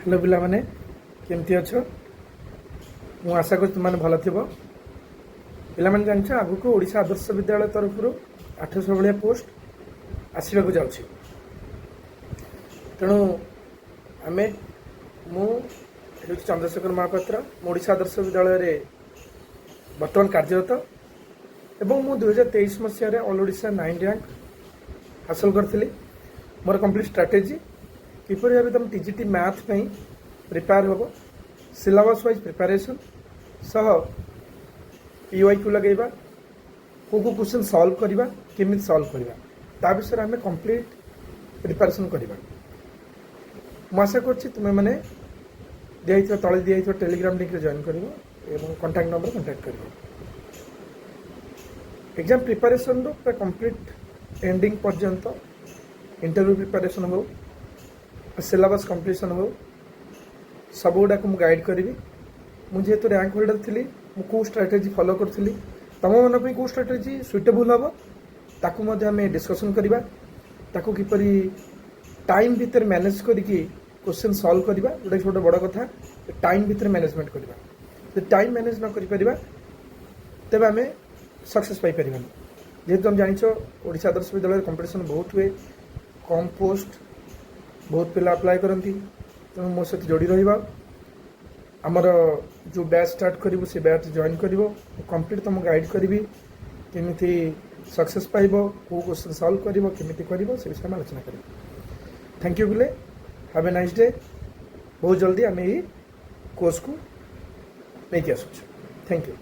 Hello पिला माने केमती अच्छ मु आशा कर तुम भल थी पिला माने जान आगु को ओडिशा आदर्श विद्यालय तरफ 800 भाया पोस्ट आसवा को जाऊँ तेणु आम मु चंद्रशेखर महापात्र ओडिशा आदर्श विद्यालय बर्तमान कार्यरत एवं मु 2023 मसीह ऑल ओडिशा 9 रैंक हासिल करी मोर कंप्लीट स्ट्राटेजी किपर भाव तुम टीजीटी मैथ में प्रिपेयर हम सिलेबस वाइज प्रिपेरेसन सह पीवाई को लगेगा को क्वेश्चन सॉल्व करवा केमी सॉल्व करवा ता विषय आम कंप्लीट प्रिपेरेसन करवा आशा कर तुम्हें मैंने दिखाई तले दिखाई टेलीग्राम लिंक जॉइन कर कॉन्टैक्ट नंबर कॉन्टैक्ट कर एग्जाम प्रिपेरेसन पूरा कंप्लीट एंडिंग पर्यंत इंटरव्यू प्रिपेरेसन हो सिलेबस कंप्लीशन हो सब गुड़ाक मुझे गाइड करी मुझे रैंक होल्डर थी मु स्ट्राटेजी फॉलो करी तुम मन कौ स्ट्राटेजी सुइटेबल हम ताकू डिस्कसन करवा ताकू किपर टाइम भितर मैनेज करके क्वेश्चन सॉल्व करवा जोटा गोटे बड़ कथा टाइम भितर मैनेजमेंट करवा तो टाइम मैनेज न कर तेज आम सक्सेस पाई जेहेतु तुम जान ओडिशा आदर्श विद्यालय कंपटीशन बहुत हुए कम पोस्ट बहुत पिला अप्लाई करती तेणु मो सहित जोड़ी रहा आमर जो बैच स्टार्ट करूँ से बैच जॉइन कर कंप्लीट तुम गाइड करी केमी सक्सेस पाइब कौ क्वेश्चन सॉल्व करमी कर विषय में आलोचना कर थैंक यू बिले हैव ए नाइस डे बहुत जल्दी आम यही कोर्स को लेके आसुँ थैंक यू।